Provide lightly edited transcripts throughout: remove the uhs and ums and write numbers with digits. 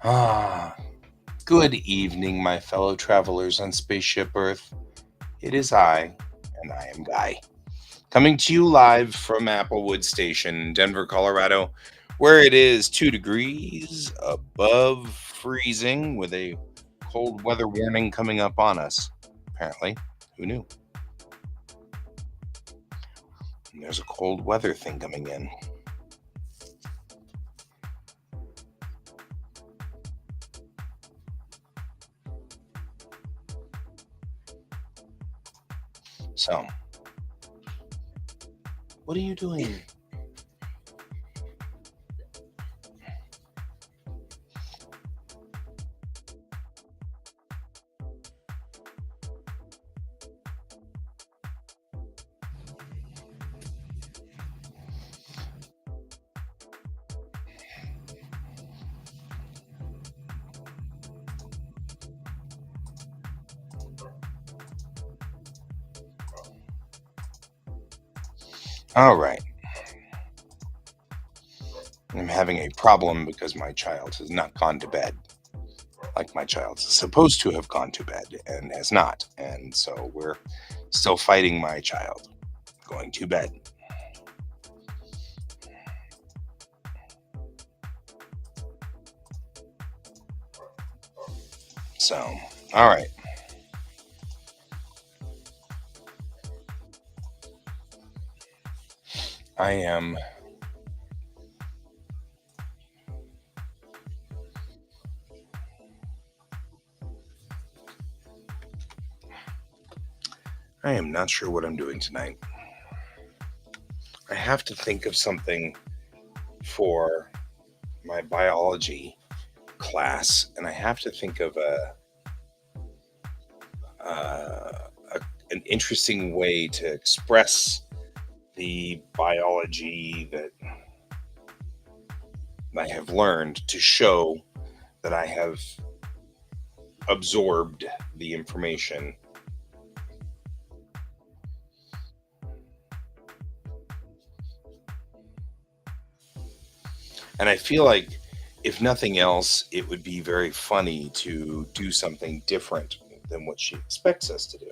Ah, good evening, my fellow travelers on Spaceship Earth. It is I, and I am Guy, coming to you live from Applewood Station in Denver, Colorado, where it is 2 degrees above freezing with a cold weather warning coming up on us. Apparently, who knew? And there's a cold weather thing coming in. So, what are you doing? All right. I'm having a problem because my child has not gone to bed. Like my child's supposed to have gone to bed and has not. And so we're still fighting my child going to bed. So, all right. I am not sure what I'm doing tonight. I have to think of something for my biology class, and I have to think of an interesting way to express the biology that I have learned to show that I have absorbed the information. And I feel like, if nothing else, it would be very funny to do something different than what she expects us to do.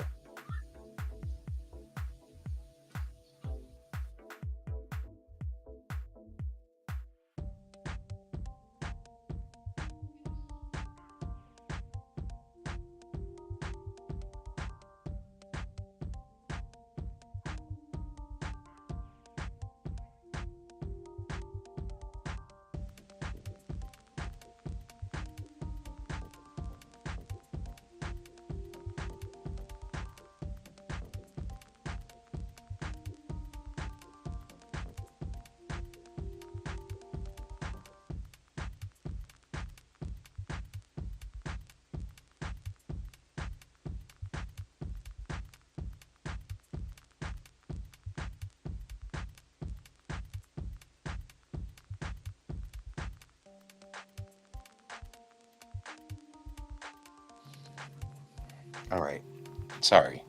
All right. Sorry.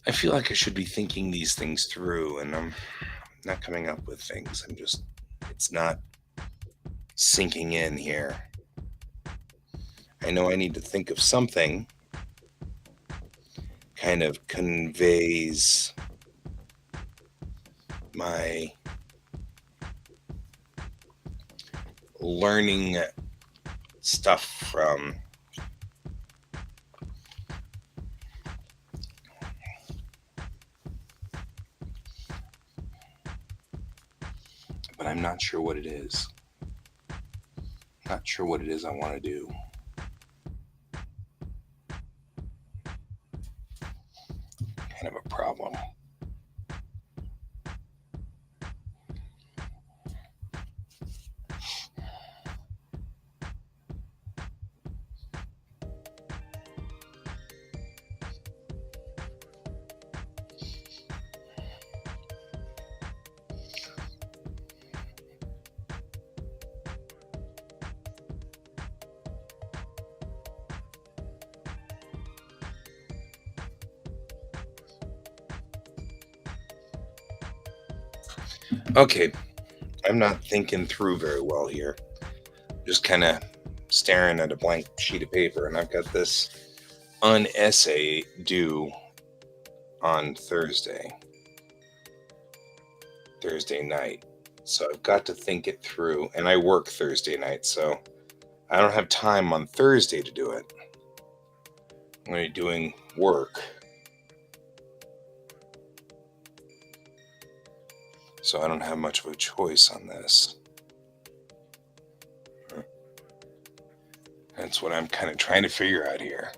I feel like I should be thinking these things through, and I'm not coming up with things. It's not sinking in here. I know I need to think of something kind of conveys my learning stuff from but I'm not sure what it is. Not sure what it is I want to do. Kind of a problem. Okay, I'm not thinking through very well here. Just kind of staring at a blank sheet of paper, and I've got this essay due on Thursday night. So I've got to think it through, and I work Thursday night, so I don't have time on Thursday to do it. I'm going to be doing work. So I don't have much of a choice on this. That's what I'm kind of trying to figure out here.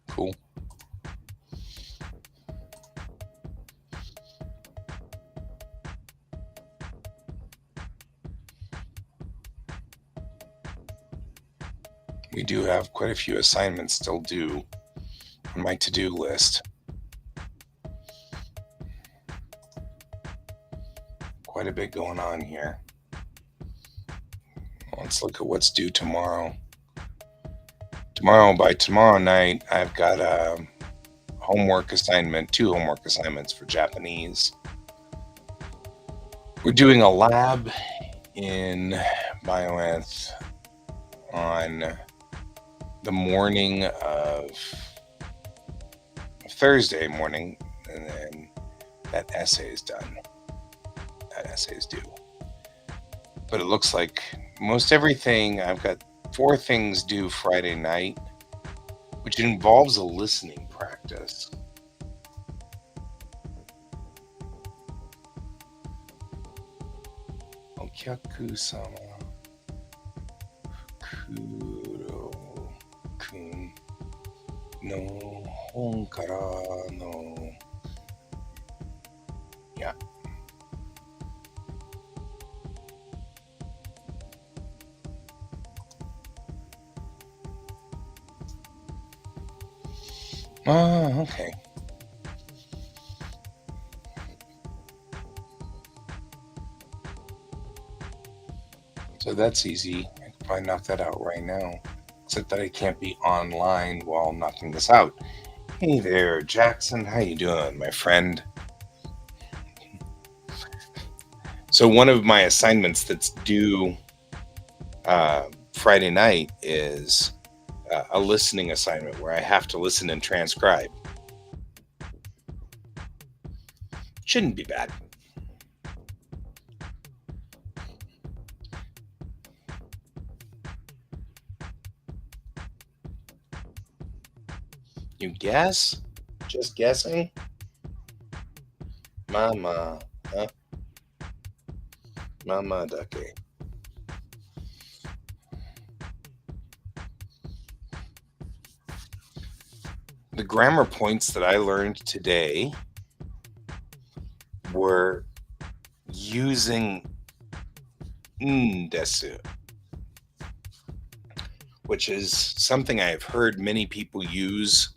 Cool. We do have quite a few assignments still due on my to-do list. Quite a bit going on here. Let's look at what's due tomorrow. By tomorrow night, I've got a two homework assignments for Japanese. We're doing a lab in Bioenth on the morning of Thursday morning, and then that essay is done. That essay is due. But it looks like most everything, I've got 4 things due Friday night, which involves a listening practice. Okyaku-sama Kuro-kun no hon kara no. Yeah. Oh, okay. So that's easy. I can probably knock that out right now. Except that I can't be online while knocking this out. Hey there, Jackson. How you doing, my friend? So one of my assignments that's due Friday night is a listening assignment where I have to listen and transcribe. Shouldn't be bad. You guess? Just guessing? Mama. Huh? Mama ducky. The grammar points that I learned today were using desu, which is something I've heard many people use,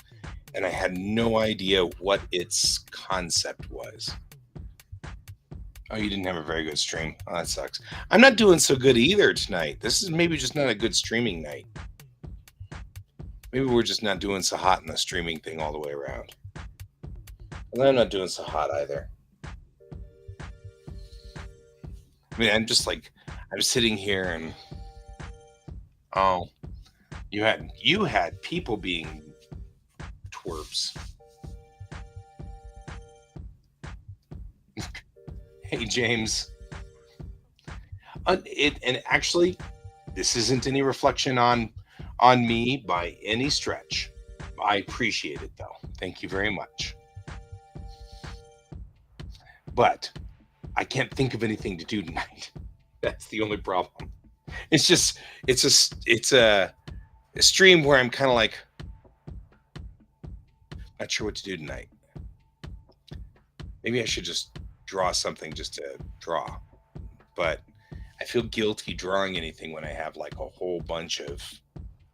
and I had no idea what its concept was. Oh, you didn't have a very good stream. Oh, that sucks. I'm not doing so good either tonight. This is maybe just not a good streaming night. Maybe we're just not doing so hot in the streaming thing all the way around. And I'm not doing so hot either. I mean, I'm sitting here and oh, you had people being twerps. Hey, James. And actually, this isn't any reflection on me by any stretch. I appreciate it though. Thank you very much. But I can't think of anything to do tonight. That's the only problem. It's a stream where I'm kind of like not sure what to do tonight. Maybe I should just draw something just to draw. But I feel guilty drawing anything when I have like a whole bunch of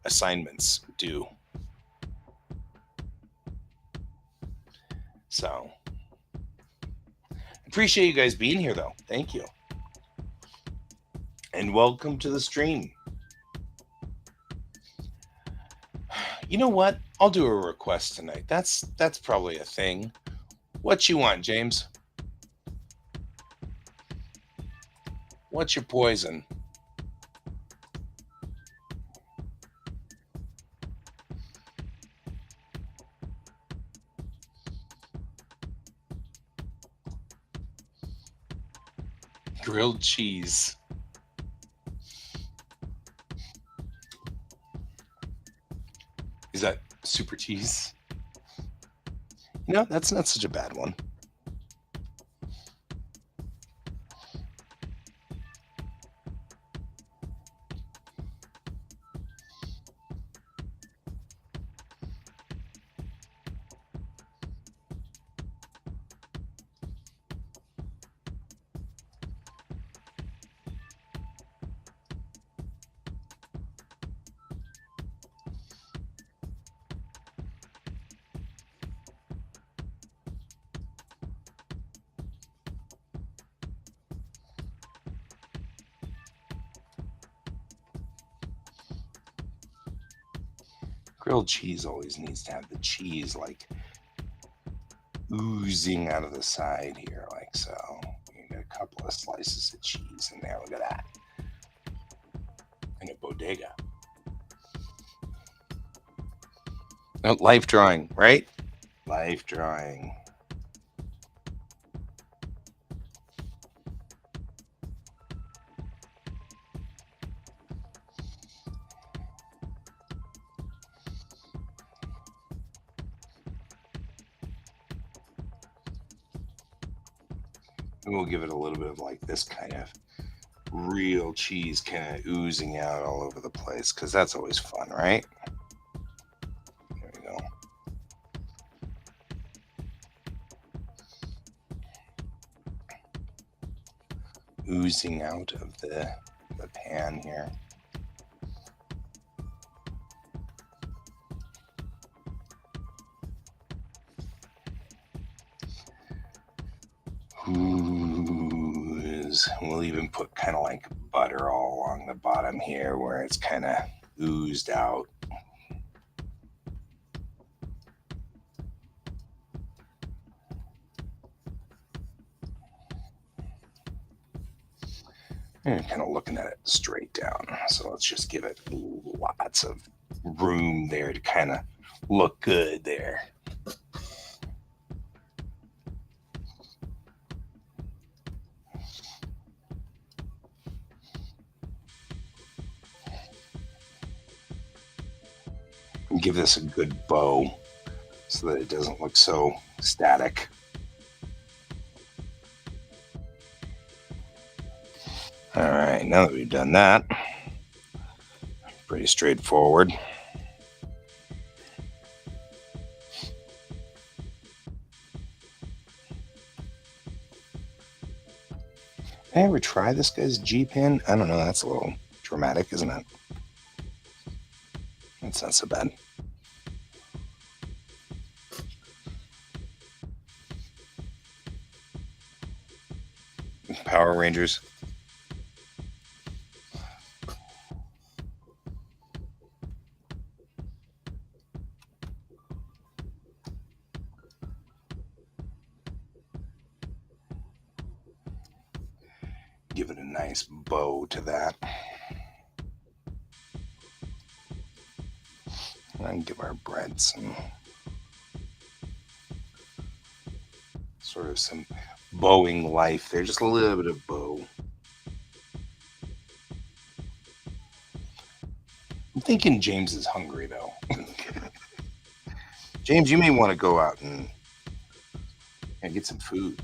assignments due. So appreciate you guys being here though. Thank you. And welcome to the stream. You know what? I'll do a request tonight. That's probably a thing. What you want, James? What's your poison? Grilled cheese. Is that super cheese? No, that's not such a bad one. Grilled cheese always needs to have the cheese like oozing out of the side here, like so. You get a couple of slices of cheese in there. Look at that. And a bodega. Oh, life drawing, right? Life drawing. And we'll give it a little bit of like this kind of real cheese kind of oozing out all over the place because that's always fun, right? There we go. Oozing out of the pan here. Ooze. We'll even put kind of like butter all along the bottom here where it's kind of oozed out. And kind of looking at it straight down. So let's just give it lots of room there to kind of look good there. Give this a good bow so that it doesn't look so static. All right, now that we've done that, pretty straightforward. Did I ever try this guy's G-pin? I don't know, that's a little dramatic, isn't it? That's not so bad. Power Rangers. Give it a nice bow to that. And give our bread some sort of some bowing life there. Just a little bit of bow. I'm thinking James is hungry though. James, you may want to go out and get some food.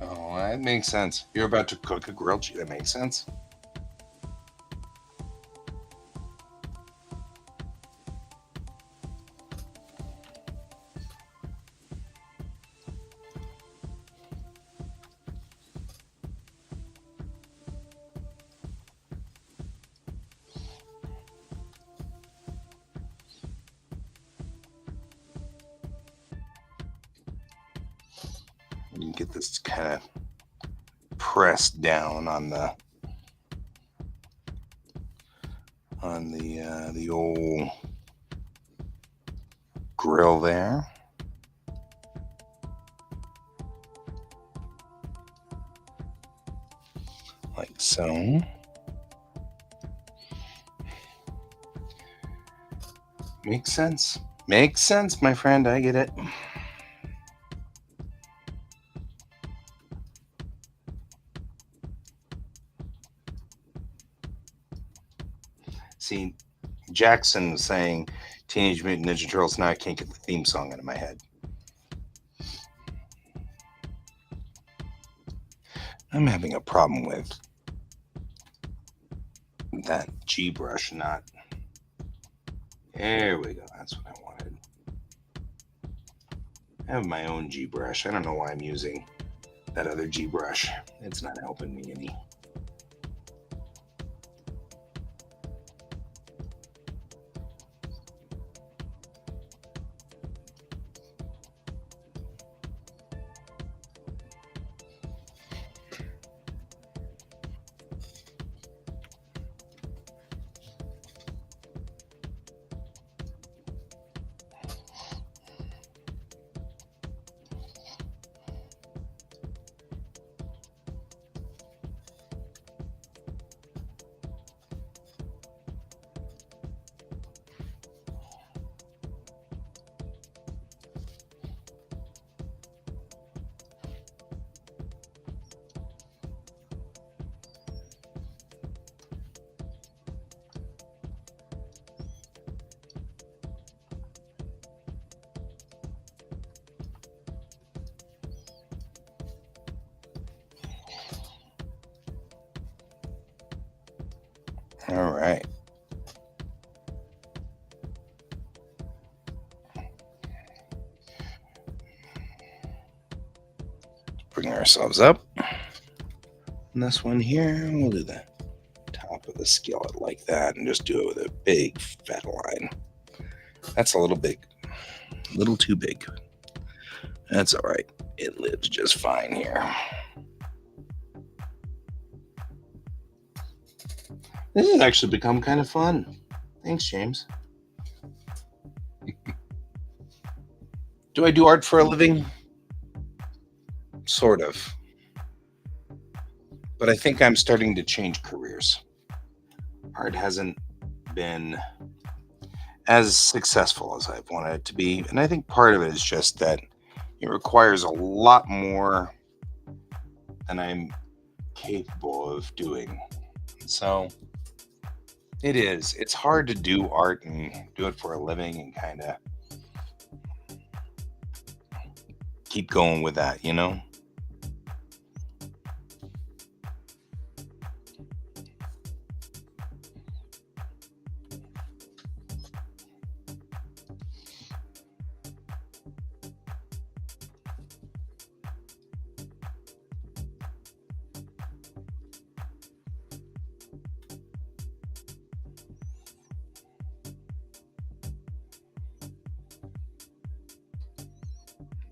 Oh, that makes sense. You're about to cook a grilled cheese. That makes sense. You can get this kind of pressed down on the old grill there. Like so. Makes sense. Makes sense, my friend. I get it. See, Jackson was saying Teenage Mutant Ninja Turtles. Now I can't get the theme song out of my head. I'm having a problem with that G brush not. There we go. That's what I wanted. I have my own G brush. I don't know why I'm using that other G brush. It's not helping me any. All right. Bring ourselves up. And this one here, we'll do the top of the skillet like that and just do it with a big fat line. That's a little big. A little too big. That's all right. It lives just fine here. This has actually become kind of fun. Thanks, James. Do I do art for a living? Sort of. But I think I'm starting to change careers. Art hasn't been as successful as I've wanted it to be. And I think part of it is just that it requires a lot more than I'm capable of doing. So it is. It's hard to do art and do it for a living and kind of keep going with that, you know?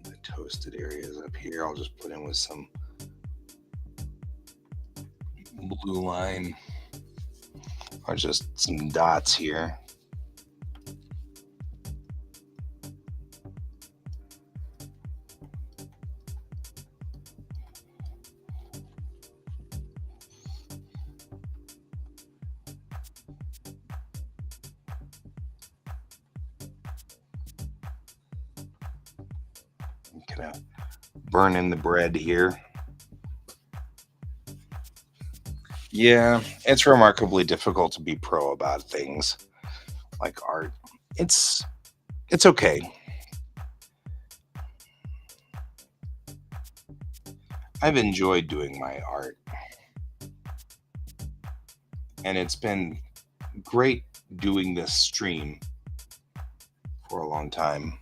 The toasted areas up here, I'll just put in with some blue line or just some dots here. Kind of burn in the bread here. Yeah, it's remarkably difficult to be pro about things like art. It's it's okay. I've enjoyed doing my art, and it's been great doing this stream for a long time.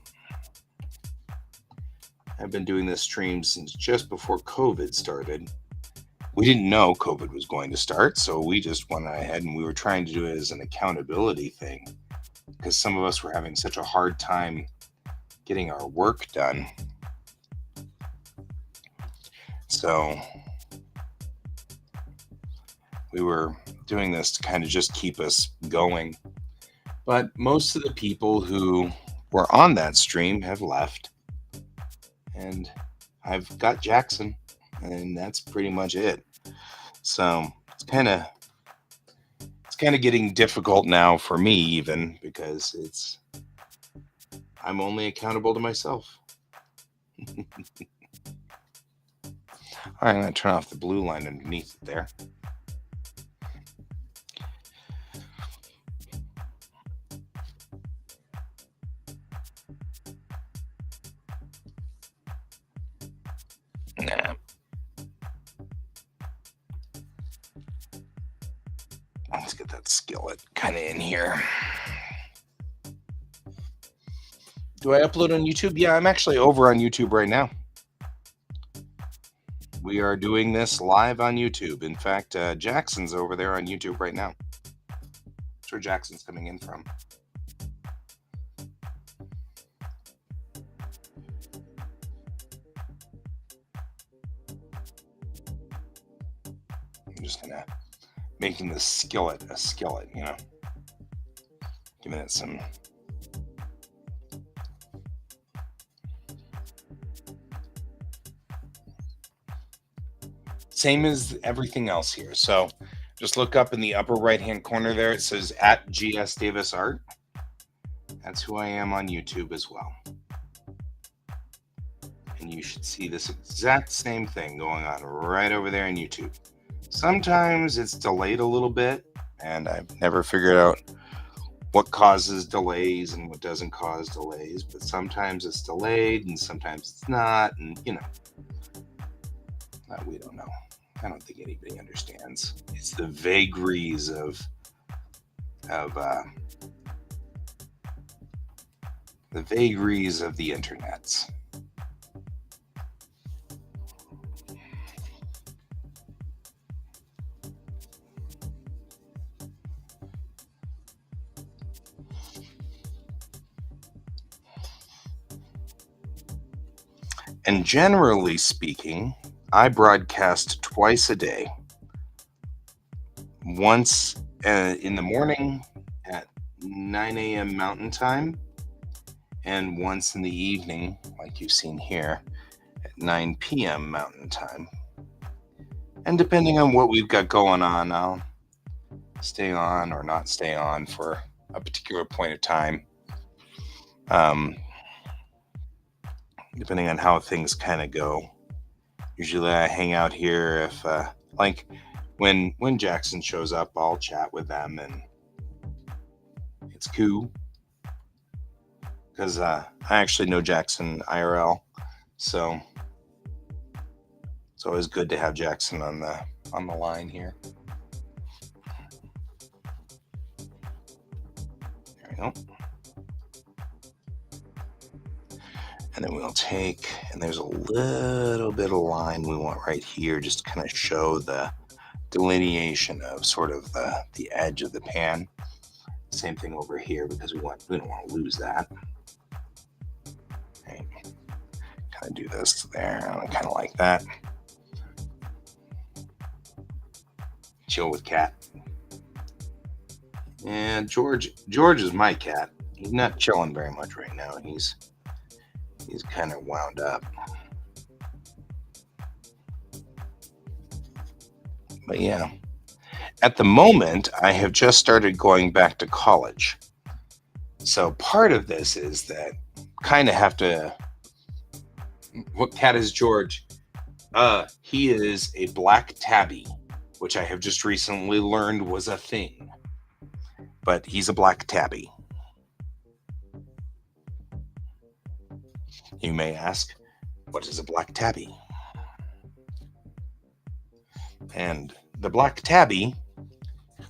I've been doing this stream since just before COVID started. We didn't know COVID was going to start, so we just went ahead and we were trying to do it as an accountability thing because some of us were having such a hard time getting our work done. So we were doing this to kind of just keep us going. But most of the people who were on that stream have left. And I've got Jackson, and that's pretty much it. So it's kind of getting difficult now for me even because I'm only accountable to myself. All right, I'm going to turn off the blue line underneath it there. Nah. Let's get that skillet kind of in here. Do I upload on YouTube? Yeah, I'm actually over on YouTube right now. We are doing this live on YouTube. In fact, Jackson's over there on YouTube right now. That's where Jackson's coming in from. I'm just gonna making the skillet a skillet, you know, giving it some. Same as everything else here. So just look up in the upper right hand corner there. It says at GS Davis Art. That's who I am on YouTube as well. And you should see this exact same thing going on right over there on YouTube. Sometimes it's delayed a little bit, and I've never figured out what causes delays and what doesn't cause delays, but sometimes it's delayed and sometimes it's not, and you know, we don't know. I don't think anybody understands. It's the vagaries of the vagaries of the internets. And generally speaking, I broadcast twice a day. Once in the morning at 9 a.m. Mountain Time, and once in the evening, like you've seen here, at 9 p.m. Mountain Time. And depending on what we've got going on, I'll stay on or not stay on for a particular point of time. Um, Depending on how things kind of go. Usually I hang out here if, like, when Jackson shows up, I'll chat with them, and it's cool because I actually know Jackson IRL, so it's always good to have Jackson on the line here. There we go. And then we'll take, and there's a little bit of line we want right here, just to kind of show the delineation of sort of the edge of the pan. Same thing over here, because we don't want to lose that. Right. Kind of do this there, kind of like that. Chill with cat. And George is my cat. He's not chilling very much right now. He's kind of wound up. But yeah, at the moment, I have just started going back to college. So part of this is that kind of have to. What cat is George? He is a black tabby, which I have just recently learned was a thing. But he's a black tabby. You may ask, what is a black tabby? And the black tabby,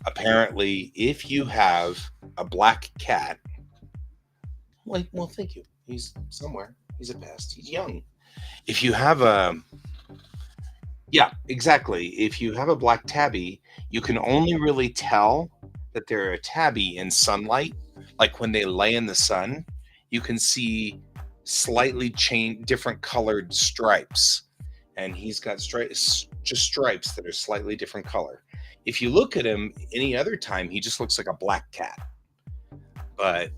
apparently, if you have a black cat, well, thank you. He's somewhere. He's a pest. He's young. If you have yeah, exactly. If you have a black tabby, you can only really tell that they're a tabby in sunlight. Like when they lay in the sun, you can see slightly different colored stripes. And he's got just stripes that are slightly different color. If you look at him any other time, he just looks like a black cat. But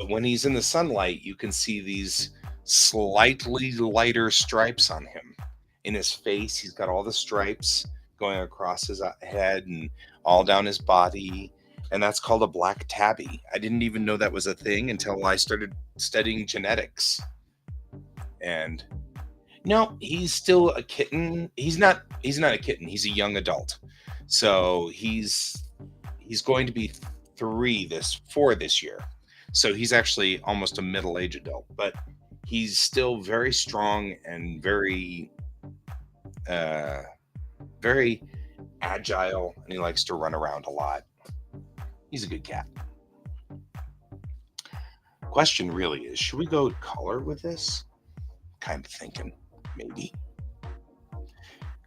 when he's in the sunlight, you can see these slightly lighter stripes on him. In his face, he's got all the stripes going across his head and all down his body. And that's called a black tabby. I didn't even know that was a thing until I started studying genetics. And no, he's still a kitten. He's not a kitten. He's a young adult. So he's going to be 4 this year. So he's actually almost a middle-aged adult, but he's still very strong and very very agile, and he likes to run around a lot. He's a good cat. Question really is, should we go color with this? Kind of thinking maybe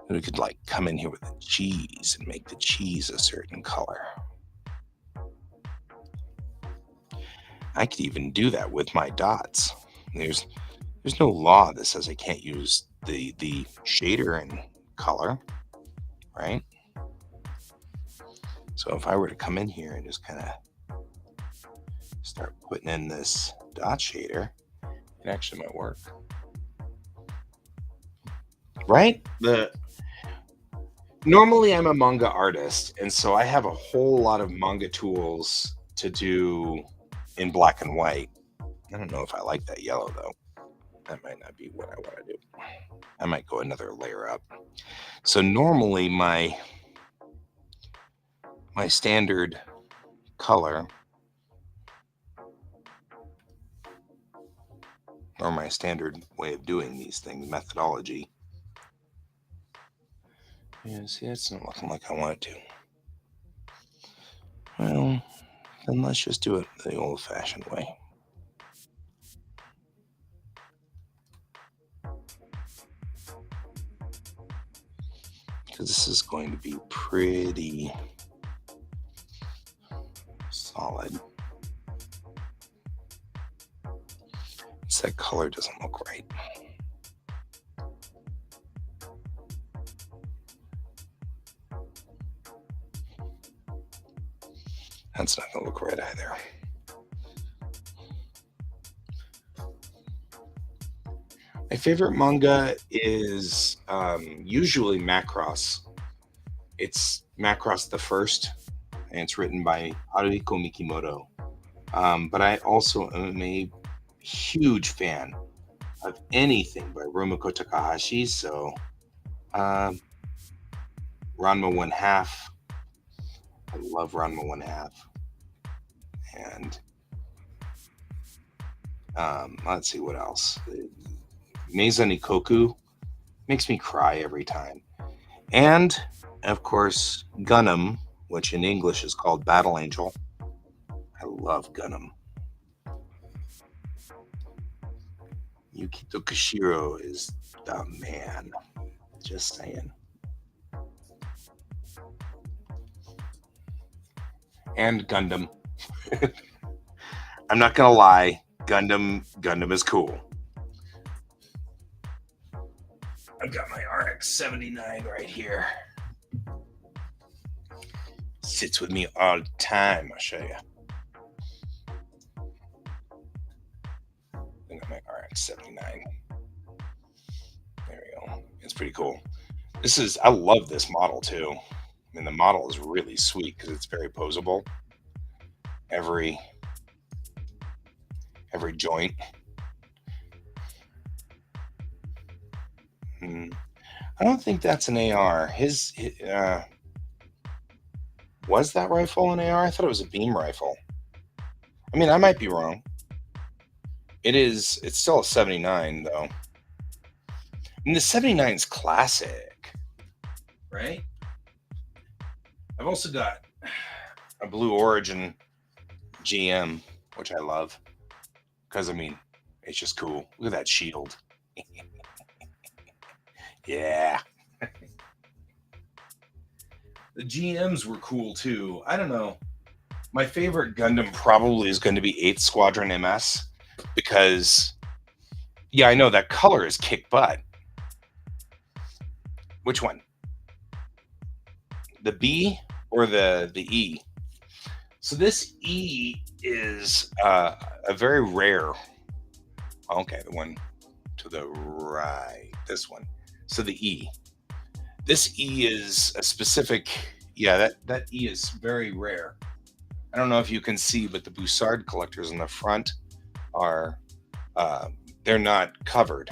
we could like come in here with the cheese and make the cheese a certain color. I could even do that with my dots. There's no law that says I can't use the shader and color, right? So if I were to come in here and just kind of start putting in this dot shader, it actually might work. Right? Normally I'm a manga artist, and so I have a whole lot of manga tools to do in black and white. I don't know if I like that yellow though. That might not be what I want to do. I might go another layer up. So normally my standard color, or my standard way of doing these things, methodology. Yeah, see, it's not looking like I want it to. Well, then let's just do it the old-fashioned way. Because this is going to be pretty solid. That color doesn't look right. That's not going to look right either. My favorite manga is usually Macross. It's Macross the First, and it's written by Haruhiko Mikimoto. But I also am a huge fan of anything by Rumiko Takahashi. So, um, Ranma One Half. I love Ranma One Half. And let's see what else. Meiza Nikoku makes me cry every time. And, of course, Gundam, which in English is called Battle Angel. I love Gundam. Yukito Kishiro is the man. Just saying. And Gundam. I'm not gonna lie, Gundam is cool. I've got my RX-79 right here. Sits with me all the time. I'll show you. I got my RX-79. There we go. It's pretty cool. I love this model too. I mean, the model is really sweet because it's very posable. Every joint. I don't think that's an AR. Was that rifle an AR? I thought it was a beam rifle. I mean, I might be wrong. It's still a 79 though. I mean, the 79 is classic, right? I've also got a Blue Origin GM, which I love because I mean, it's just cool. Look at that shield. Yeah. The GMs were cool too. I don't know. My favorite Gundam probably is going to be 8th Squadron MS because, yeah, I know that color is kick butt. Which one? The B or the E? So this E is a very rare. Okay, the one to the right. This one. So the E. This E is a specific. Yeah, that E is very rare. I don't know if you can see, but the Bussard collectors in the front are they're not covered,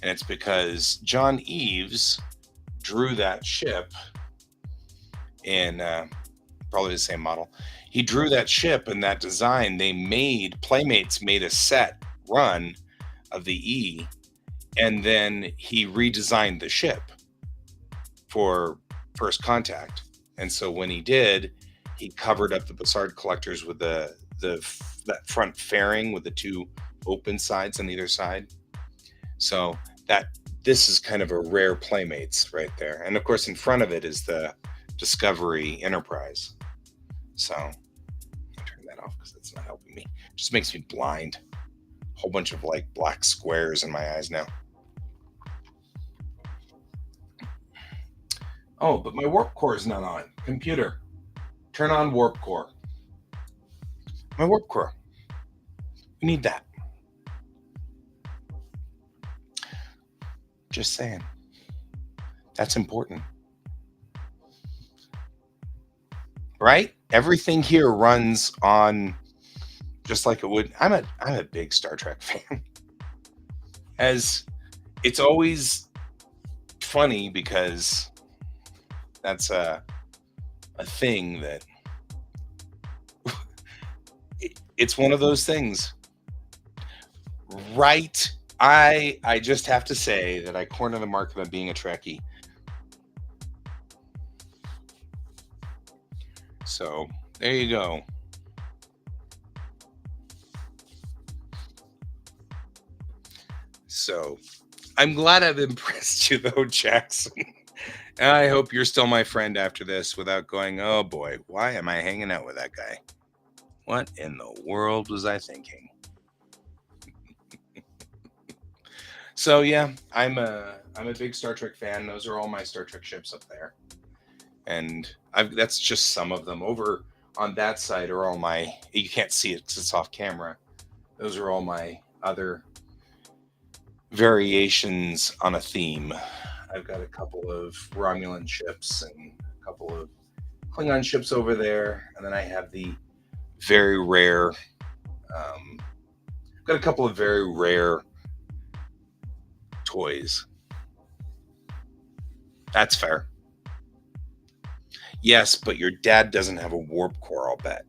and it's because John Eves drew that ship in probably the same model. He drew that ship and that design. Playmates made a set run of the E, and then he redesigned the ship for First Contact. And so when he did, he covered up the Bussard collectors with that front fairing with the two open sides on either side. So this is kind of a rare Playmates right there. And of course, in front of it is the Discovery Enterprise. So I'll turn that off because that's not helping me. It just makes me blind. A whole bunch of like black squares in my eyes now. Oh, but my warp core is not on. Computer, turn on warp core. My warp core. We need that. Just saying. That's important. Right? Everything here runs on just like it would. I'm a big Star Trek fan. As it's always funny because that's a thing that it's one of those things. Right. I just have to say that I corner the market on being a Trekkie. So there you go. So I'm glad I've impressed you though, Jackson. And I hope you're still my friend after this without going, oh boy, why am I hanging out with that guy? What in the world was I thinking? So yeah, I'm a big Star Trek fan. Those are all my Star Trek ships up there, and that's just some of them. Over On that side are all my, you can't see it because it's off camera. Those are all my other variations on a theme. I've got a couple of Romulan ships and a couple of Klingon ships over there, and then I have the very rare. Got a couple of very rare toys. That's fair. Yes, but your dad doesn't have a warp core, I'll bet.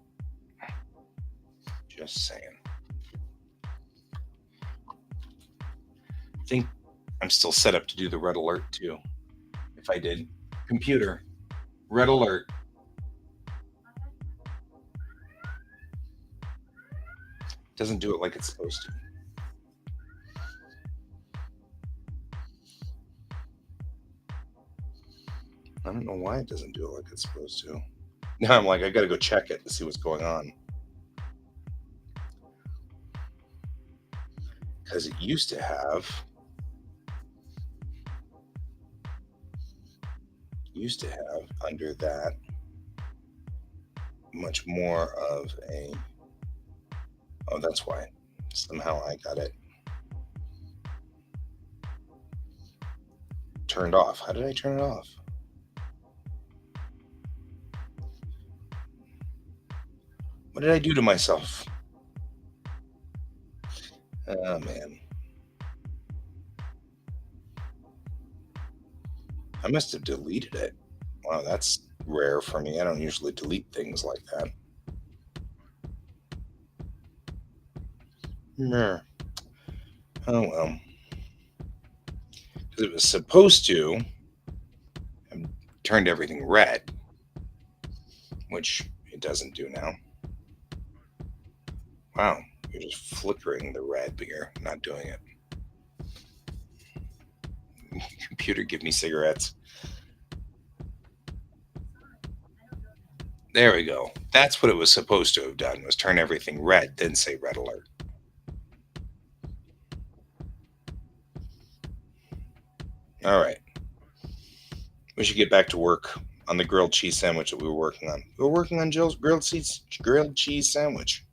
Just saying. I think I'm still set up to do the red alert too. If I did. Computer, red alert. Doesn't do it like it's supposed to. I don't know why it doesn't do it like it's supposed to. Now I'm like, I gotta go check it to see what's going on. Because it used to have under that much more of a, oh, that's why somehow I got it turned off. How did I turn it off? What did I do to myself? Oh man, I must have deleted it. Wow, that's rare for me. I don't usually delete things like that. Meh. Oh well. Because it was supposed to have turned everything red, which it doesn't do now. Wow, you're just flickering the red, but you're not doing it. Computer, give me cigarettes. There we go. That's what it was supposed to have done, was turn everything red, then say red alert. All right. We should get back to work on the grilled cheese sandwich that we were working on. We were working on Jill's grilled cheese sandwich.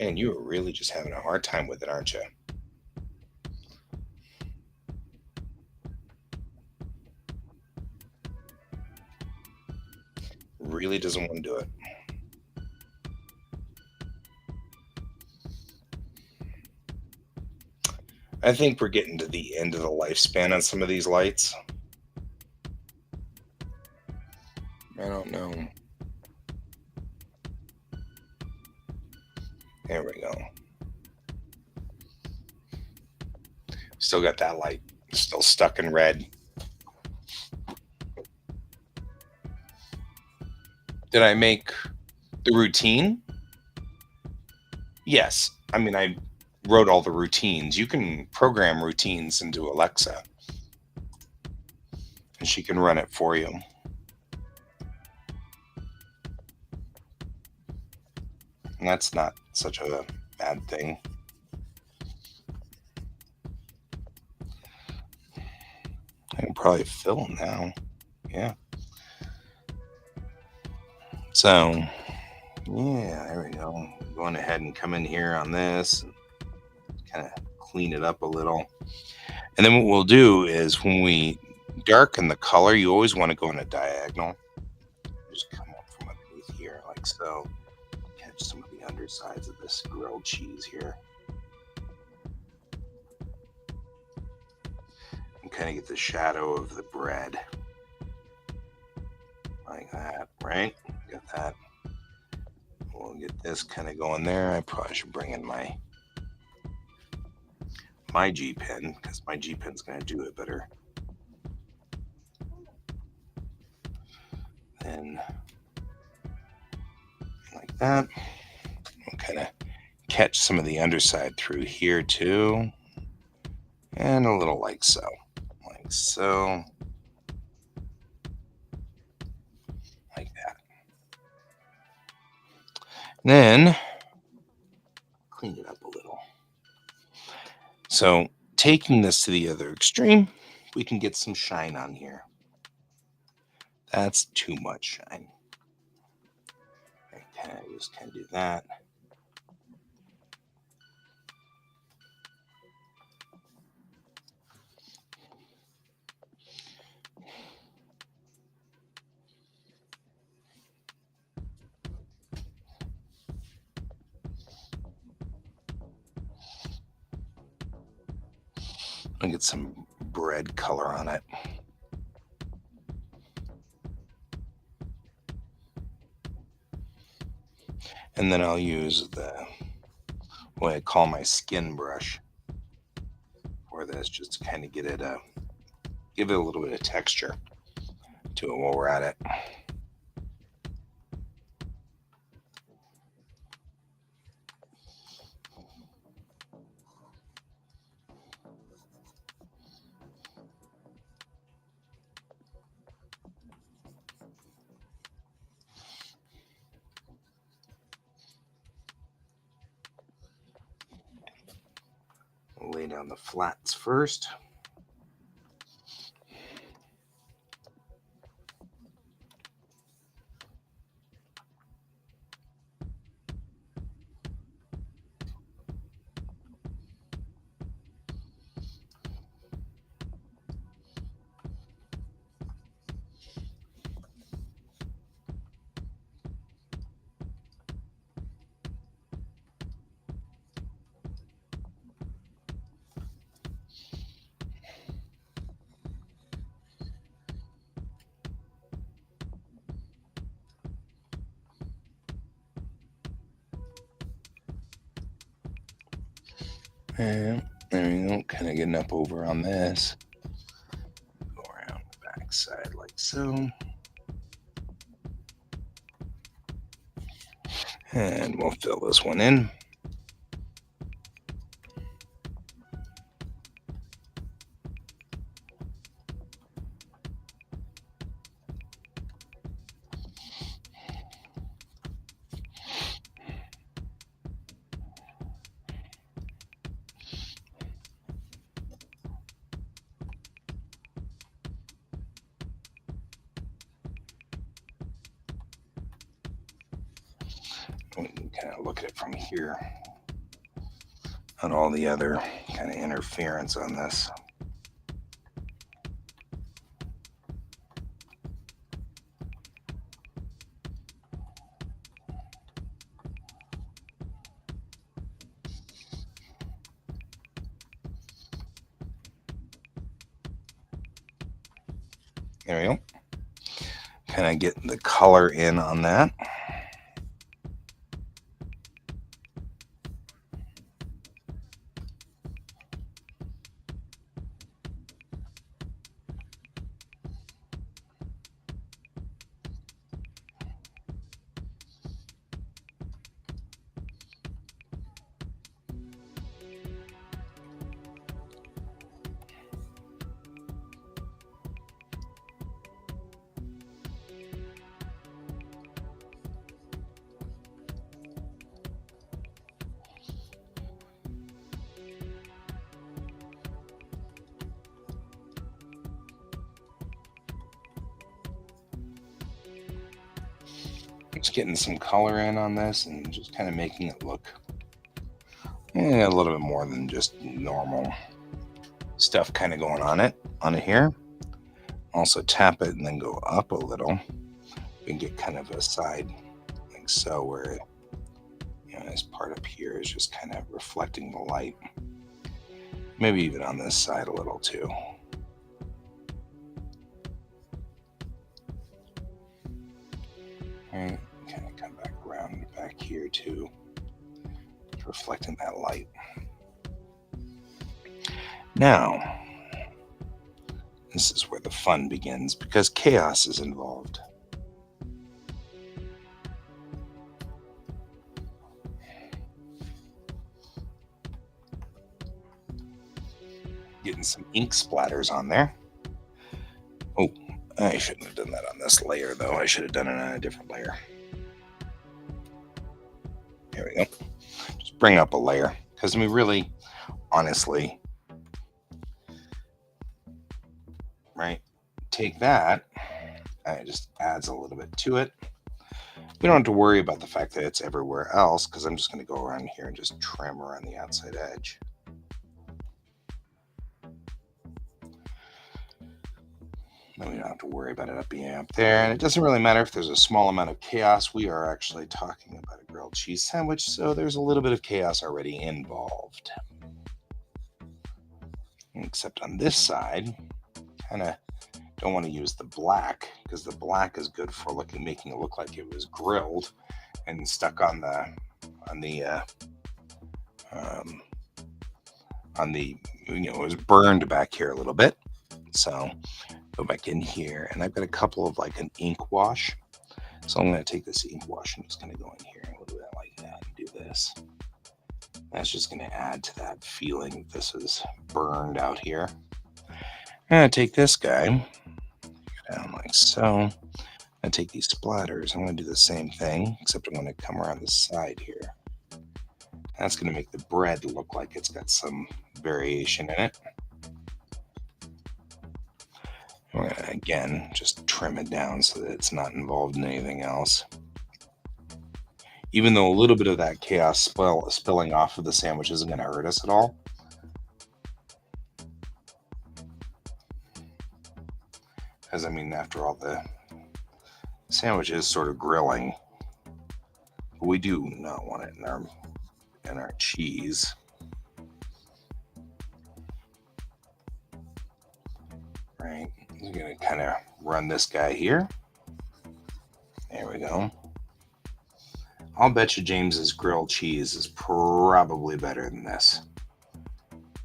Man, you are really just having a hard time with it, aren't you? Really doesn't want to do it. I think we're getting to the end of the lifespan on some of these lights. I don't know. There we go. Still got that light. Still stuck in red. Did I make the routine? Yes. I mean, I wrote all the routines. You can program routines into Alexa, and she can run it for you. And that's not such a bad thing. I can probably fill now. Yeah. So, yeah, there we go. Going ahead and come in here on this and kind of clean it up a little. And then what we'll do is when we darken the color, you always want to go in a diagonal. Just come up from underneath here like so. Catch some of the undersides of this grilled cheese here. And kind of get the shadow of the bread. Like that, right? Got that. We'll get this kind of going there. I probably should bring in my G pen because my G pen's going to do it better. Then like that. We'll kind of catch some of the underside through here too. And a little like so. Like so. Like that. Then clean it up a little. So taking this to the other extreme, we can get some shine on here. That's too much shine. I just kind of do that. I'll get some bread color on it. And then I'll use what I call my skin brush for this, just to kind of give it a little bit of texture to it while we're at it. Lay down the flats first. And there we go, kind of getting up over on this. Go around the back side like so. And we'll fill this one in. We can kind of look at it from here at all the other kind of interference on this. There we go. Kind of get the color in on that. Just getting some color in on this and just kind of making it look a little bit more than just normal stuff kind of going on it here. Also tap it and then go up a little. We can get kind of a side like so, where this part up here is just kind of reflecting the light. Maybe even on this side a little too. Alright, kind of come back around back here too. It's reflecting that light. Now, this is where the fun begins, because chaos is involved. Getting some ink splatters on there. Oh, I shouldn't have done that on this layer, though. I should have done it on a different layer. There we go. Just bring up a layer, because we really, honestly, right, take that It just adds a little bit to it. We don't have to worry about the fact that it's everywhere else because I'm just going to go around here and just trim around the outside edge. Then we don't have to worry about it being up there. And it doesn't really matter if there's a small amount of chaos. We are actually talking about a grilled cheese sandwich, so there's a little bit of chaos already involved. Except on this side, kind of don't want to use the black because the black is good for making it look like it was grilled and stuck on the it was burned back here a little bit. So go back in here, and I've got a couple of like an ink wash. So I'm going to take this ink wash and just going to go in here and we'll do that like that and do this. That's just going to add to that feeling this is burned out here. I'm going to take this guy down like so. I take these splatters. I'm going to do the same thing, except I'm going to come around the side here. That's going to make the bread look like it's got some variation in it. We're going to, again, just trim it down so that it's not involved in anything else. Even though a little bit of that chaos spilling off of the sandwich isn't going to hurt us at all. Because, I mean, after all, the sandwich is sort of grilling. But we do not want it in our cheese. Right, I'm going to kind of run this guy here. There we go. I'll bet you James's grilled cheese is probably better than this.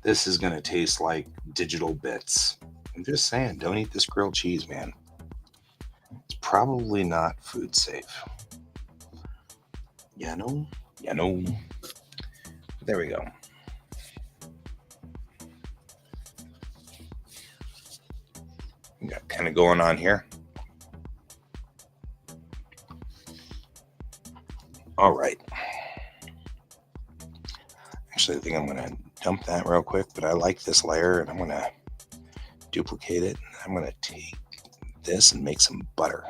This is going to taste like digital bits. I'm just saying, don't eat this grilled cheese, man. It's probably not food safe. You know? There we go. We got kind of going on here. All right. Actually, I think I'm going to dump that real quick, but I like this layer, and I'm going to duplicate it. I'm going to take this and make some butter.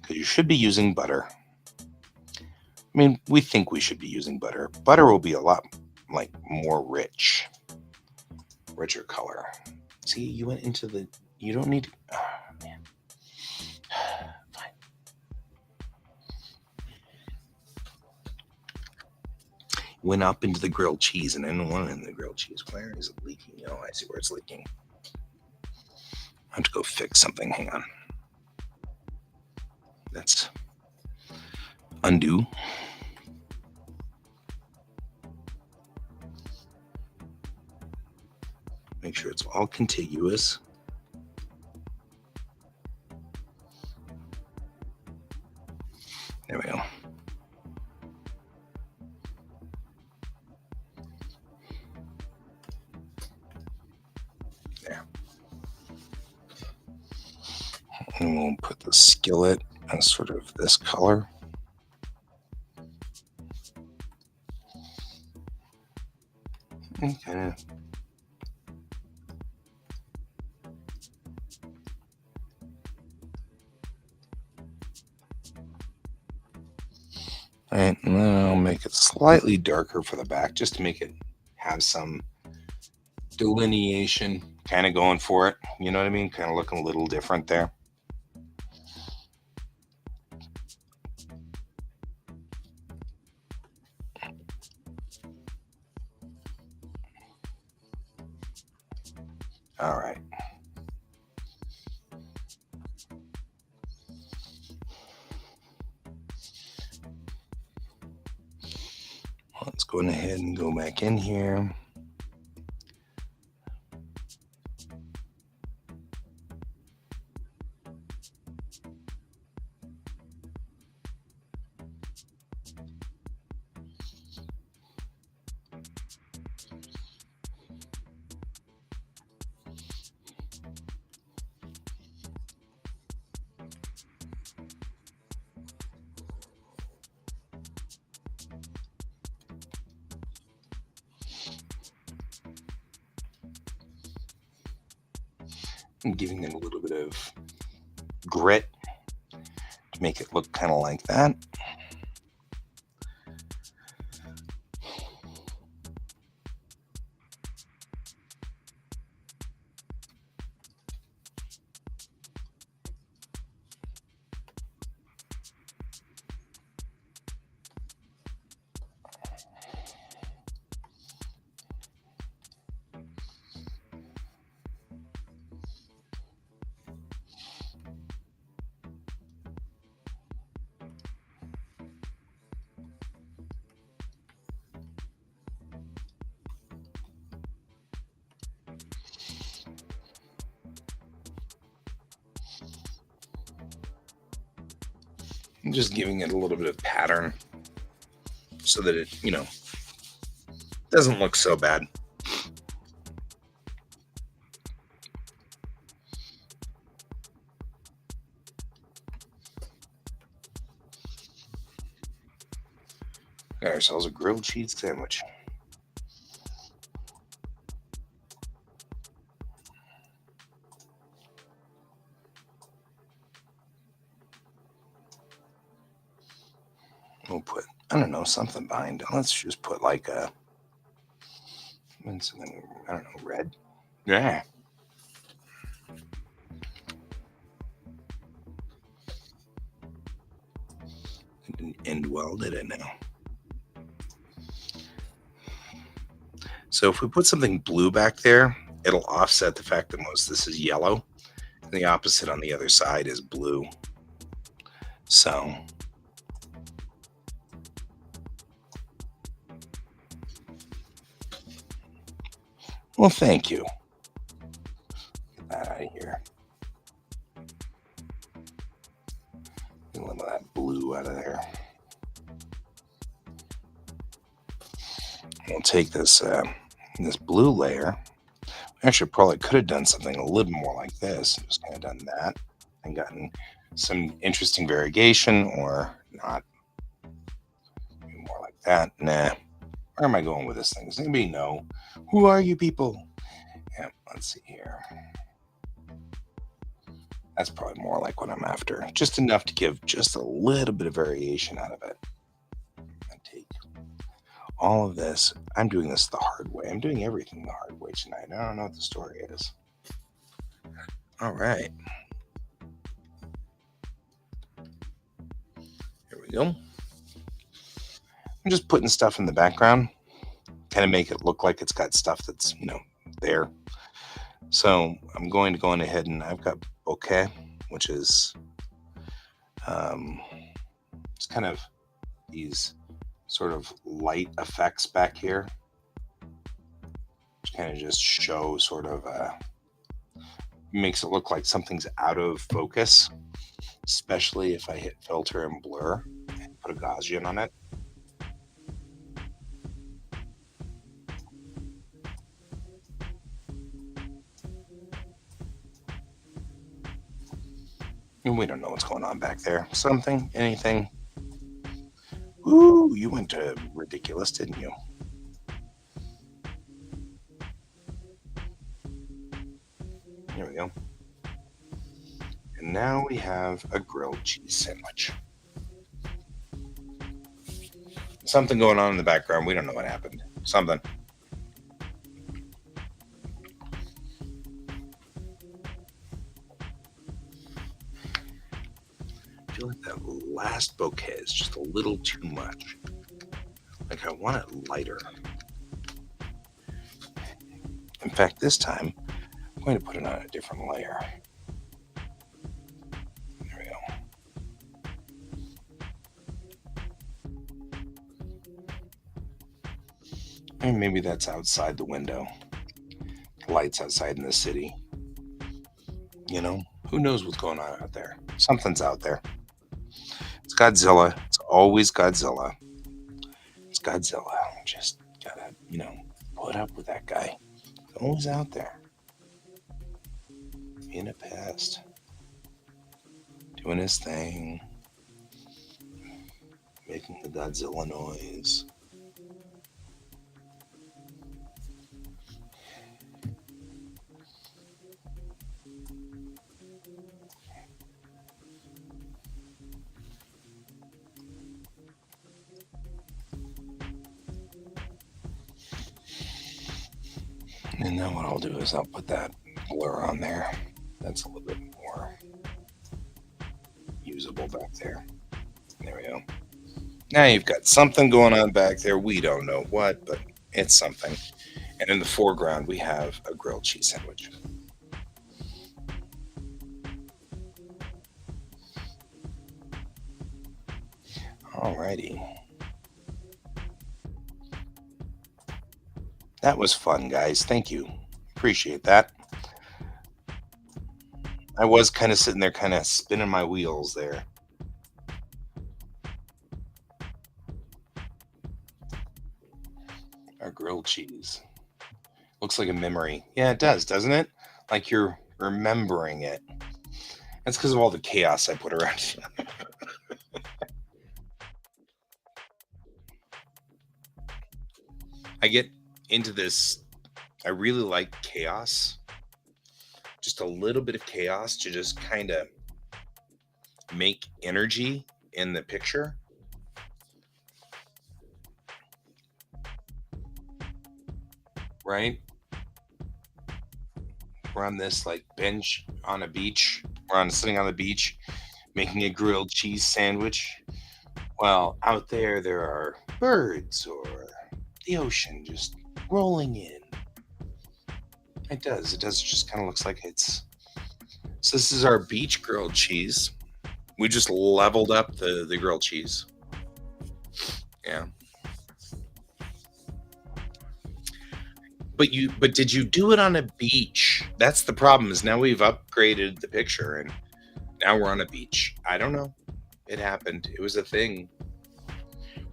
Because you should be using butter. I mean, we think we should be using butter. Butter will be a lot, like, more richer color. See, you went into the, you don't need to, oh, man. Fine. Went up into the grilled cheese, and I don't want it in the grilled cheese. Where is it leaking? Oh, I see where it's leaking. I have to go fix something. Hang on. That's undo. Make sure it's all contiguous. There we go. There. And we'll put the skillet as sort of this color. Okay. All right, and then I'll make it slightly darker for the back just to make it have some delineation kind of going for it. You know what I mean? Kind of looking a little different there. All right. Let's go ahead and go back in here. I'm giving it a little bit of grit to make it look kind of like that. I'm just giving it a little bit of pattern so that it, doesn't look so bad. Got ourselves a grilled cheese sandwich. We'll put, I don't know, something behind it. Let's just put like something, I don't know, red. Yeah. It didn't end well, did it now? So if we put something blue back there, it'll offset the fact that most of this is yellow. And the opposite on the other side is blue. So well, thank you. Get that out of here. Get a little of that blue out of there. We'll take this this blue layer. Actually, probably could have done something a little more like this. Just kind of done that and gotten some interesting variegation, or not. Maybe more like that. Nah. Where am I going with this thing? Does anybody know? Who are you people? Yeah, let's see here. That's probably more like what I'm after. Just enough to give just a little bit of variation out of it. I take all of this. I'm doing this the hard way. I'm doing everything the hard way tonight. I don't know what the story is. All right. Here we go. I'm just putting stuff in the background, kind of make it look like it's got stuff that's, there. So I'm going to go on ahead and I've got bokeh, which is it's kind of these sort of light effects back here, which kind of just show sort of makes it look like something's out of focus, especially if I hit filter and blur and put a Gaussian on it. And we don't know what's going on back there. Something, anything. Ooh, you went to ridiculous, didn't you? Here we go. And now we have a grilled cheese sandwich. Something going on in the background. We don't know what happened. Something. I feel like that last bouquet is just a little too much. Like I want it lighter. In fact, this time I'm going to put it on a different layer. There we go. And maybe that's outside the window. Lights outside in the city. Who knows what's going on out there? Something's out there. It's Godzilla. It's always Godzilla. It's Godzilla. Just gotta, put up with that guy. He's always out there. Being a pest. Doing his thing. Making the Godzilla noise. And now what I'll do is I'll put that blur on there. That's a little bit more usable back there. There we go. Now you've got something going on back there. We don't know what, but it's something. And in the foreground, we have a grilled cheese sandwich. Alrighty. That was fun, guys. Thank you. Appreciate that. I was kind of sitting there, kind of spinning my wheels there. Our grilled cheese. Looks like a memory. Yeah, it does, doesn't it? Like you're remembering it. That's because of all the chaos I put around. I get into this. I really like chaos. Just a little bit of chaos to just kind of make energy in the picture. Right? We're on this like bench on a beach. We're on sitting on the beach making a grilled cheese sandwich. Well, out there are birds or the ocean just rolling in. It does. It does. It just kind of looks like it's. So this is our beach grilled cheese. We just leveled up the grilled cheese. Yeah. But did you do it on a beach? That's the problem. Is now we've upgraded the picture and now we're on a beach. I don't know. It happened. It was a thing.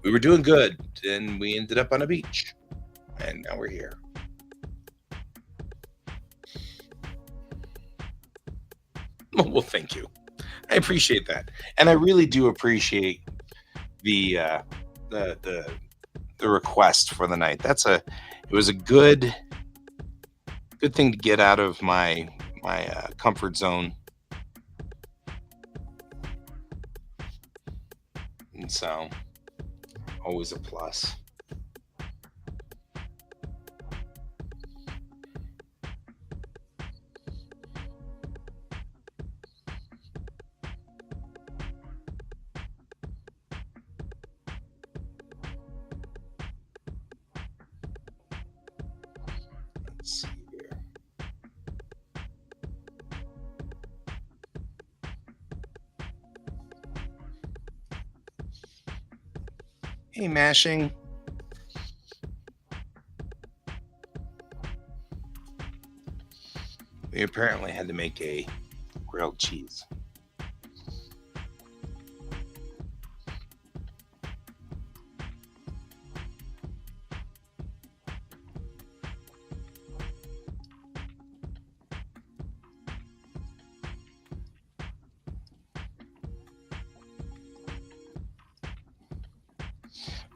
We were doing good, and we ended up on a beach, and now we're here. Well, thank you. I appreciate that, and I really do appreciate the uh, the the the request for the night. It was a good thing to get out of my comfort zone, and so always a plus. Let's see here. Hey, mashing. We apparently had to make a grilled cheese.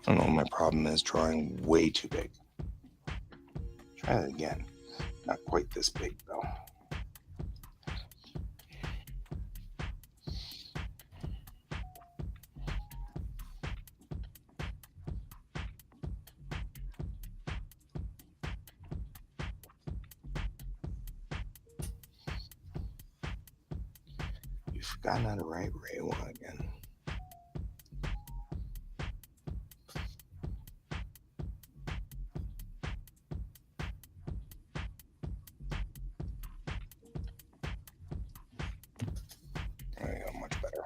I don't know what my problem is drawing way too big. Try that again. Not quite this big though. You've forgotten how to write Ray again. There you go, much better.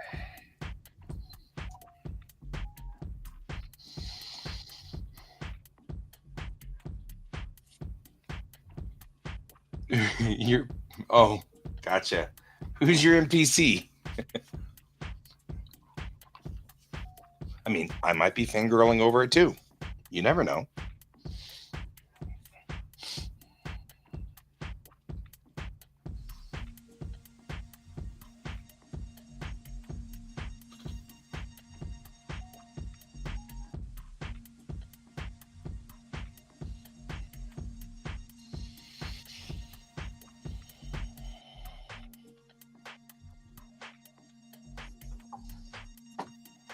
You're oh, gotcha. Who's your NPC? I mean, I might be fangirling over it too. You never know.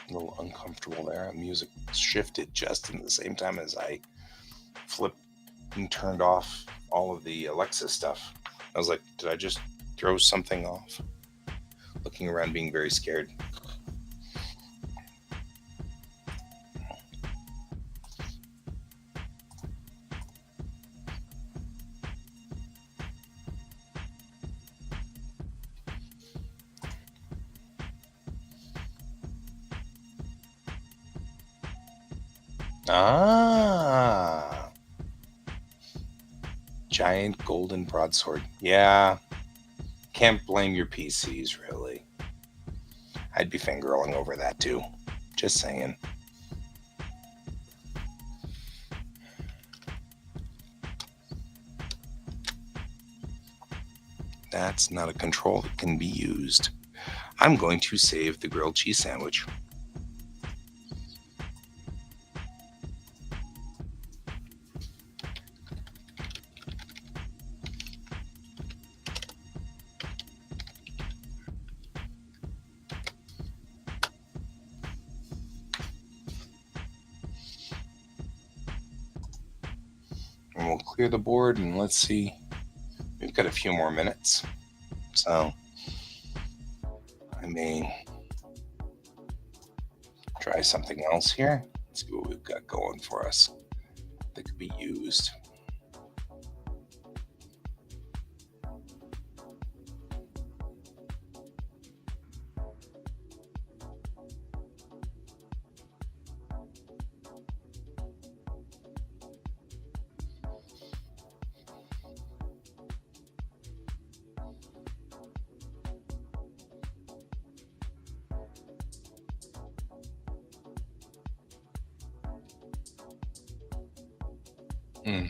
A little uncomfortable there. Music shifted just in the same time as I flipped and turned off all of the Alexa stuff. I was like, did I just throw something off? Looking around, being very scared. Ah, giant golden broadsword. Yeah, can't blame your PCs, really. I'd be fangirling over that too. Just saying. That's not a control that can be used. I'm going to save the grilled cheese sandwich. And we'll clear the board and let's see. We've got a few more minutes. So I may try something else here. Let's see what we've got going for us that could be used. Hmm.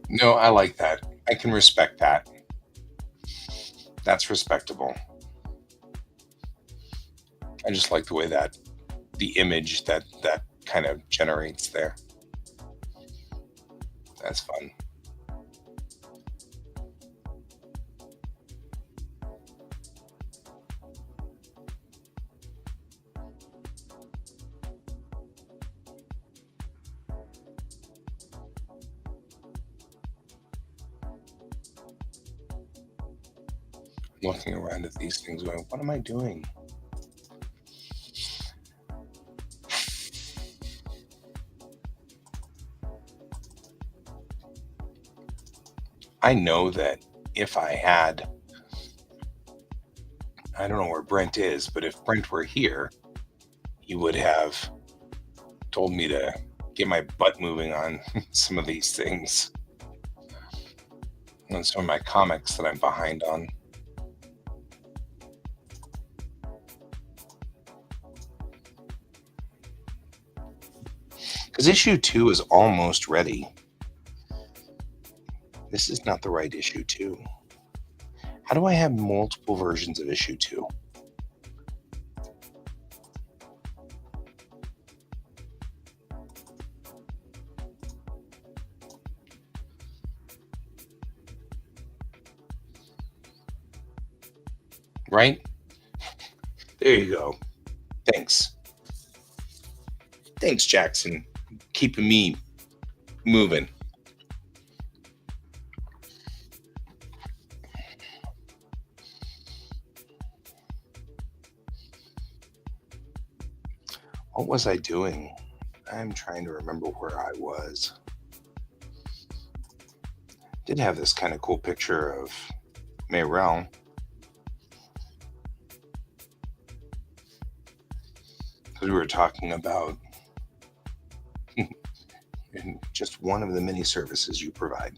No, I like that. I can respect that. That's respectable. I just like the way that the image that kind of generates there. That's fun. Looking around at these things going, what am I doing? I know that if I had, I don't know where Brent is, but if Brent were here, he would have told me to get my butt moving on some of these things and some of my comics that I'm behind on. Because issue 2 is almost ready. This is not the right issue 2. How do I have multiple versions of issue 2? Right? There you go. Thanks. Thanks, Jackson. Keeping me moving. What was I doing? I'm trying to remember where I was. Did have this kind of cool picture of Mayrel. Because we were talking about just one of the many services you provide.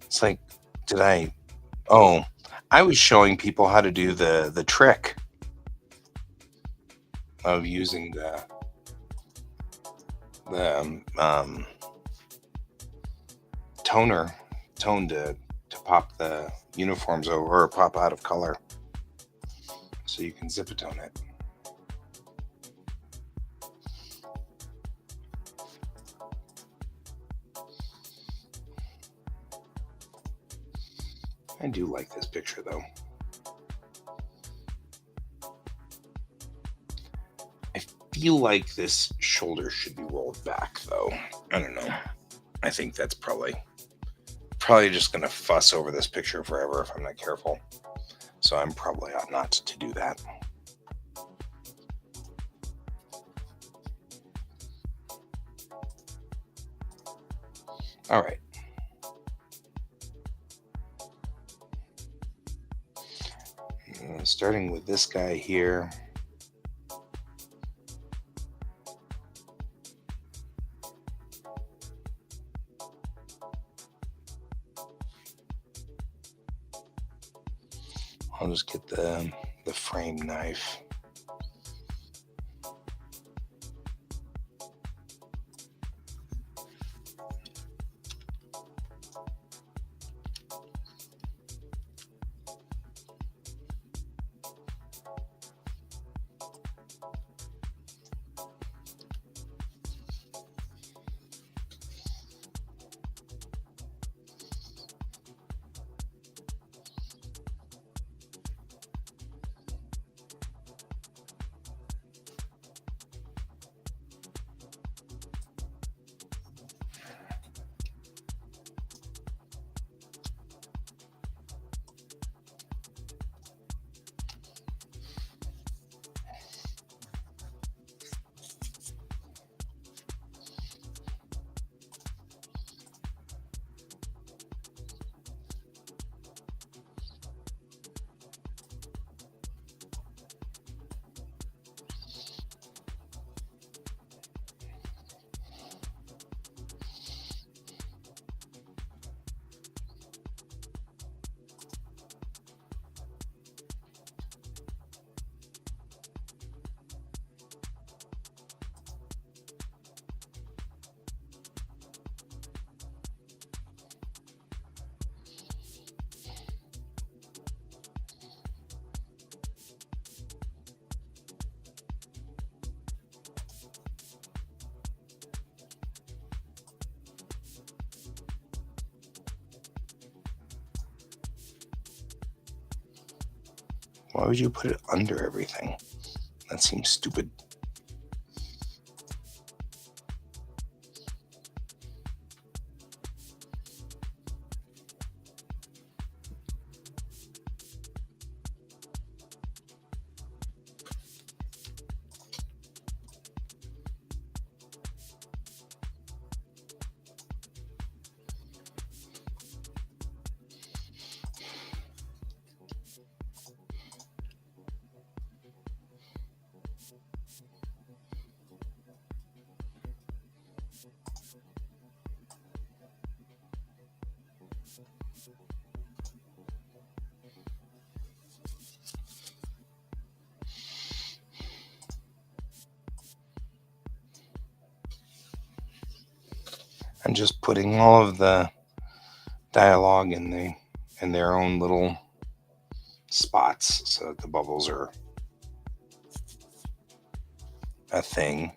It's like, did I? Oh, I was showing people how to do the trick of using the toner tone to pop the uniforms over or pop out of color, so you can zip tone it. I do like this picture, though. I feel like this shoulder should be rolled back, though. I don't know. I think that's probably just going to fuss over this picture forever if I'm not careful. So I'm probably ought not to do that. All right. Starting with this guy here. I'll just get the frame knife. Why would you put it under everything? That seems stupid. I'm just putting all of the dialogue in their own little spots so that the bubbles are a thing.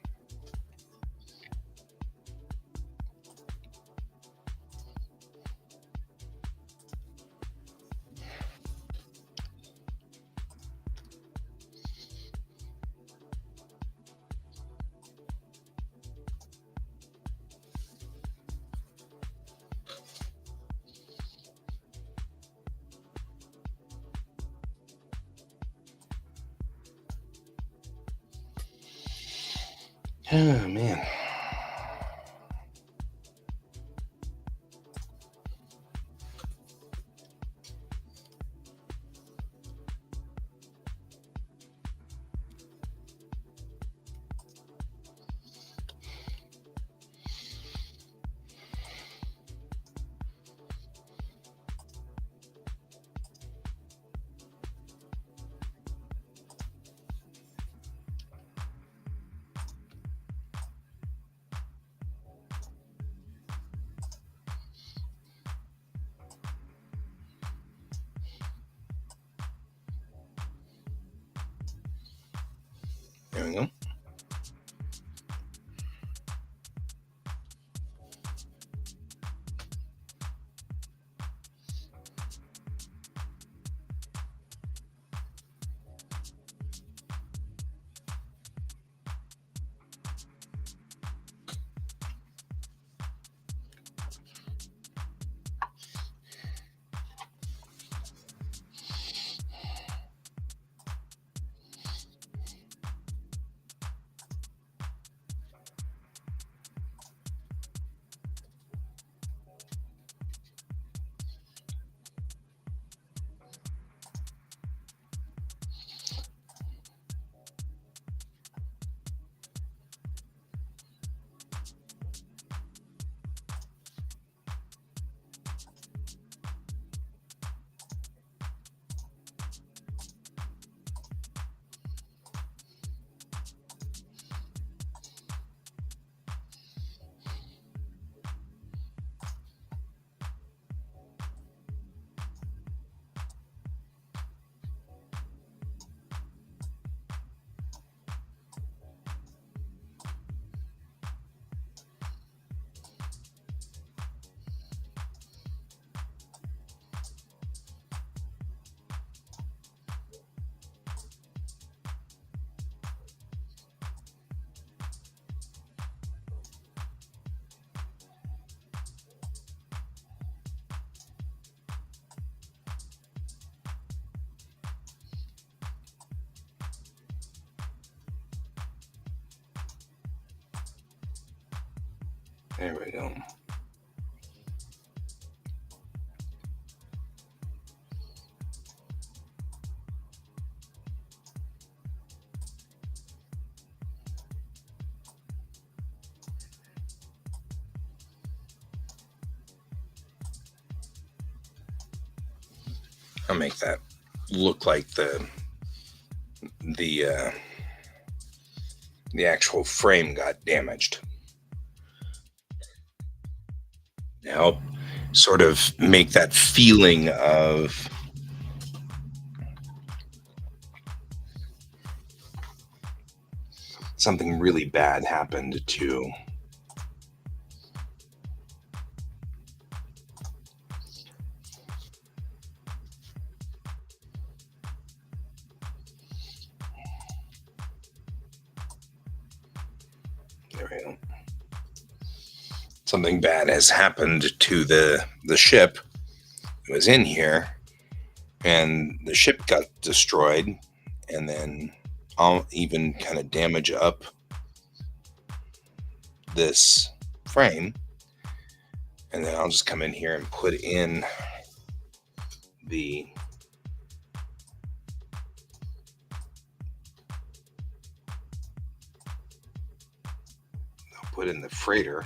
Oh, man. There we go. There we go. I'll make that look like the uh, the actual frame got damaged. To help sort of make that feeling of something really bad happened to. There we go. Something bad has happened to the ship. It was in here, and the ship got destroyed, and then I'll even kind of damage up this frame, and then I'll just come in here and put in the freighter.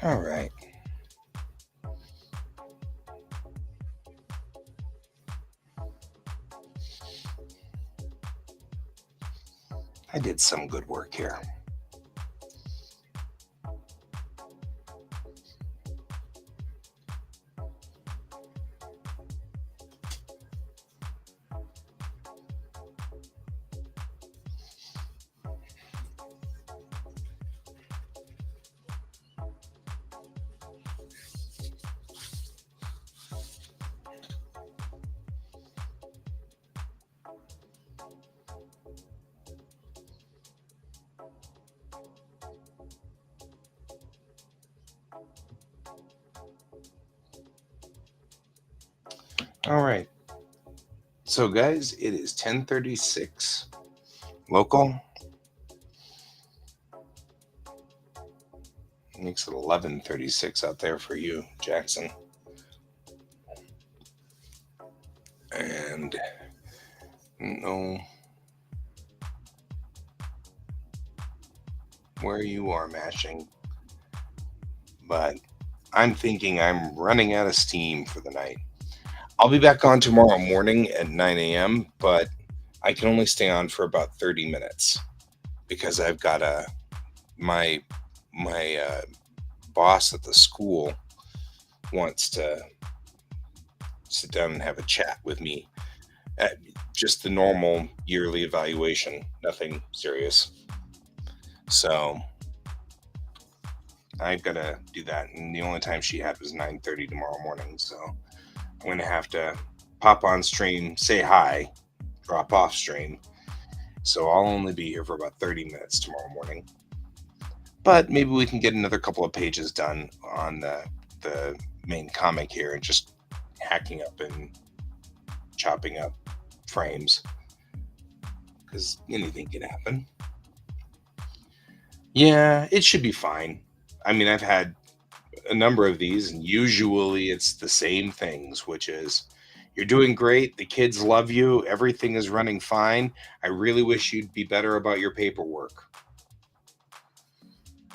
All right. I did some good work here. All right. So guys, it is 10:36 local. Makes it 11:36 out there for you, Jackson. And no where you are mashing, but I'm thinking I'm running out of steam for the night. I'll be back on tomorrow morning at 9 a.m., but I can only stay on for about 30 minutes because I've got my boss at the school wants to sit down and have a chat with me at just the normal yearly evaluation, nothing serious. So I've got to do that, and the only time she had was 9:30 tomorrow morning. So I'm gonna have to pop on stream, say hi, drop off stream. So I'll only be here for about 30 minutes tomorrow morning. But maybe we can get another couple of pages done on the main comic here and just hacking up and chopping up frames because anything can happen. Yeah, it should be fine. I mean, I've had a number of these, and usually it's the same things, which is you're doing great, the kids love you, everything is running fine. I really wish you'd be better about your paperwork.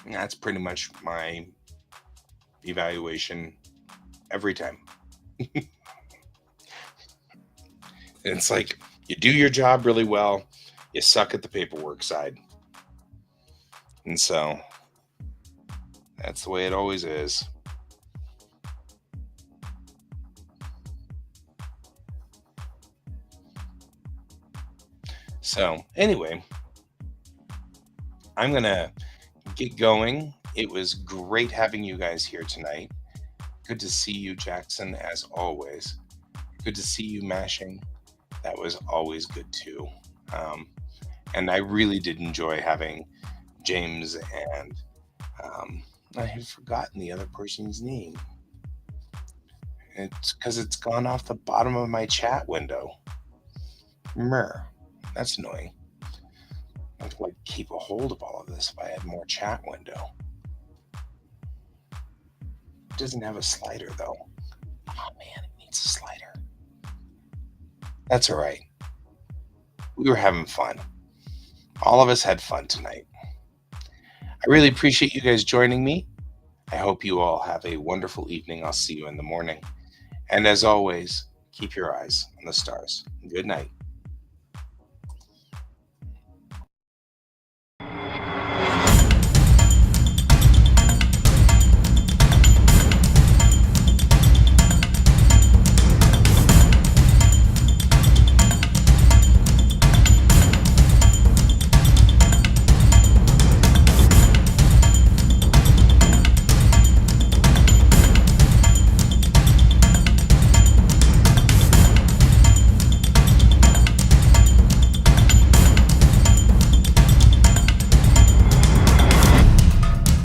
And that's pretty much my evaluation every time. It's like you do your job really well, you suck at the paperwork side. And so that's the way it always is. So, anyway, I'm going to get going. It was great having you guys here tonight. Good to see you, Jackson, as always. Good to see you, Mashing. That was always good too. Um, and I really did enjoy having James and I have forgotten the other person's name. It's because it's gone off the bottom of my chat window. Mer. That's annoying. I'd like keep a hold of all of this if I had more chat window. It doesn't have a slider though. Oh man, it needs a slider. That's all right. We were having fun. All of us had fun tonight. I really appreciate you guys joining me. I hope you all have a wonderful evening. I'll see you in the morning. And as always, keep your eyes on the stars. Good night.